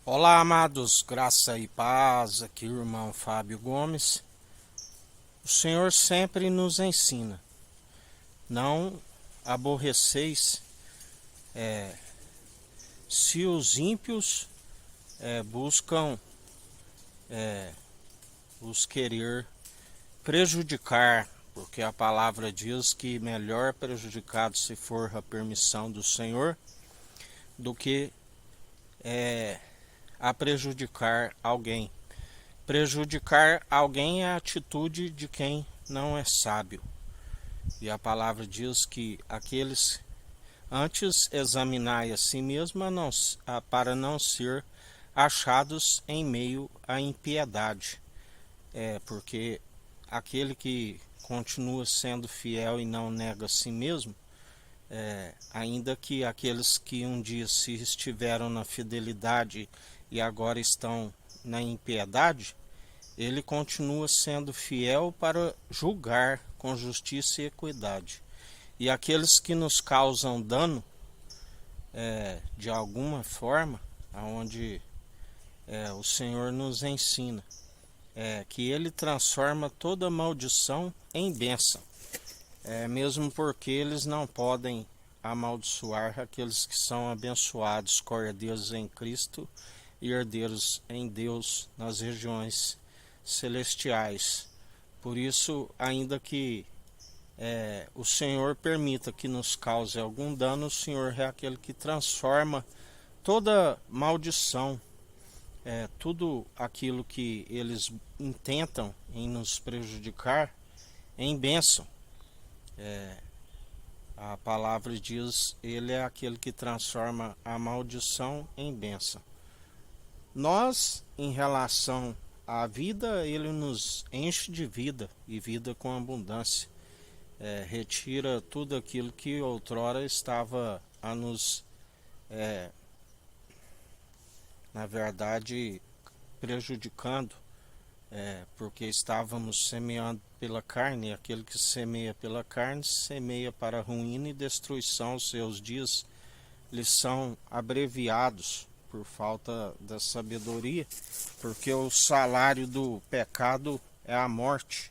Olá, amados, graça e paz, aqui o irmão Fábio Gomes. O Senhor sempre nos ensina, não aborreceis se os ímpios buscam os querer prejudicar, porque a palavra diz que melhor prejudicado se for a permissão do Senhor do que a prejudicar alguém. Prejudicar alguém é a atitude de quem não é sábio. E a palavra diz que aqueles antes examinai a si mesmo para não ser achados em meio à impiedade. Porque aquele que continua sendo fiel e não nega a si mesmo, ainda que aqueles que um dia se estiveram na fidelidade e agora estão na impiedade, ele continua sendo fiel para julgar com justiça e equidade. E aqueles que nos causam dano, de alguma forma, aonde o Senhor nos ensina, que Ele transforma toda maldição em bênção, mesmo porque eles não podem amaldiçoar aqueles que são abençoados, cordeiros em Cristo e herdeiros em Deus nas regiões celestiais. Por isso, ainda que o Senhor permita que nos cause algum dano, o Senhor é aquele que transforma toda maldição, tudo aquilo que eles intentam em nos prejudicar, em bênção. A palavra diz, ele é aquele que transforma a maldição em bênção. Nós, em relação à vida, ele nos enche de vida e vida com abundância. Retira tudo aquilo que outrora estava a nos, na verdade, prejudicando, porque estávamos semeando pela carne, e aquele que semeia pela carne, semeia para a ruína e destruição. Os seus dias lhes são abreviados por falta da sabedoria, porque o salário do pecado é a morte,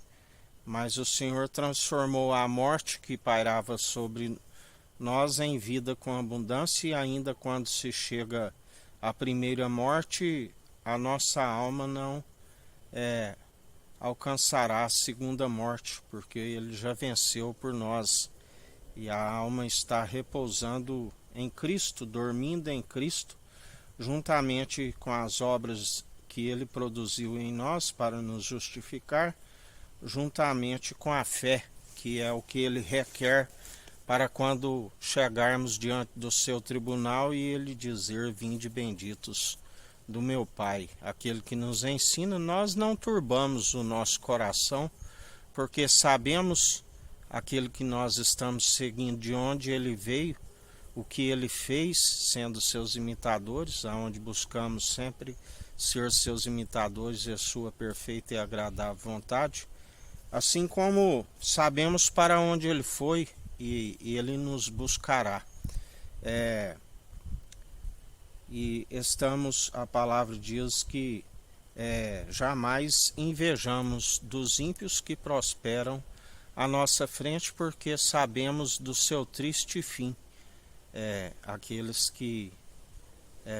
mas o Senhor transformou a morte que pairava sobre nós em vida com abundância, e ainda quando se chega à primeira morte, a nossa alma não alcançará a segunda morte, porque ele já venceu por nós, e a alma está repousando em Cristo, dormindo em Cristo, juntamente com as obras que ele produziu em nós para nos justificar, juntamente com a fé, que é o que ele requer para quando chegarmos diante do seu tribunal e ele dizer: vinde benditos do meu Pai. Aquele que nos ensina, nós não turbamos o nosso coração, porque sabemos aquele que nós estamos seguindo, de onde ele veio, o que ele fez, sendo seus imitadores, aonde buscamos sempre ser seus imitadores e a sua perfeita e agradável vontade, assim como sabemos para onde ele foi e ele nos buscará. E estamos, a palavra diz que jamais invejamos dos ímpios que prosperam à nossa frente, porque sabemos do seu triste fim. Aqueles que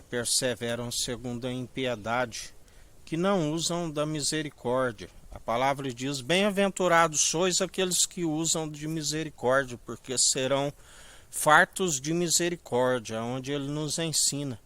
perseveram segundo a impiedade, que não usam da misericórdia. A palavra diz: bem-aventurados sois aqueles que usam de misericórdia, porque serão fartos de misericórdia, onde ele nos ensina: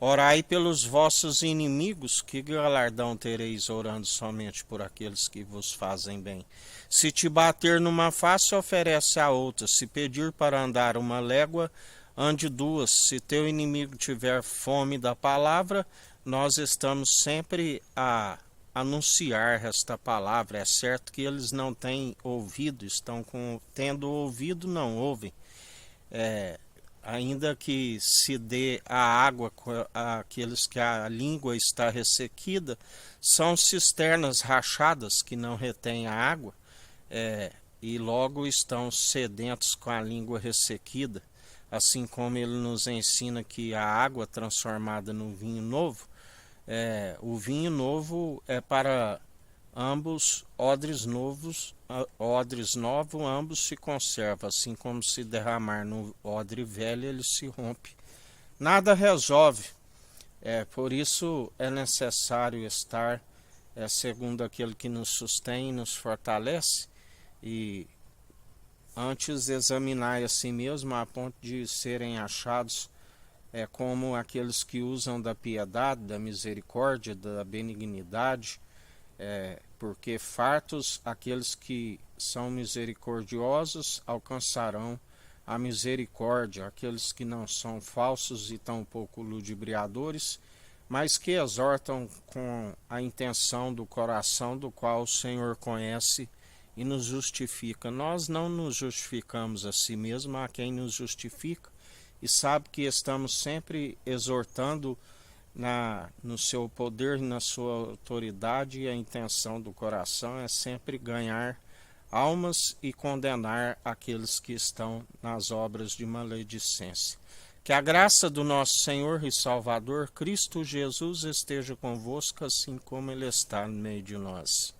orai pelos vossos inimigos, que galardão tereis orando somente por aqueles que vos fazem bem? Se te bater numa face, oferece a outra. Se pedir para andar uma légua, ande duas. Se teu inimigo tiver fome da palavra, nós estamos sempre a anunciar esta palavra. É certo que eles não têm ouvido, tendo ouvido, não ouvem. Ainda que se dê a água àqueles que a língua está ressequida, são cisternas rachadas que não retêm a água, e logo estão sedentos com a língua ressequida. Assim como ele nos ensina que a água transformada no vinho novo O vinho novo é para ambos, odres novos, ambos se conservam, assim como se derramar no odre velho, ele se rompe. Nada resolve, por isso é necessário estar, segundo aquele que nos sustém e nos fortalece, e antes examinar a si mesmo a ponto de serem achados como aqueles que usam da piedade, da misericórdia, da benignidade, porque fartos aqueles que são misericordiosos alcançarão a misericórdia, aqueles que não são falsos e tampouco ludibriadores, mas que exortam com a intenção do coração, do qual o Senhor conhece e nos justifica. Nós não nos justificamos a si mesmos, a quem nos justifica, e sabe que estamos sempre exortando no seu poder, na sua autoridade, e a intenção do coração é sempre ganhar almas e condenar aqueles que estão nas obras de maledicência. Que a graça do nosso Senhor e Salvador Cristo Jesus esteja convosco, assim como Ele está no meio de nós.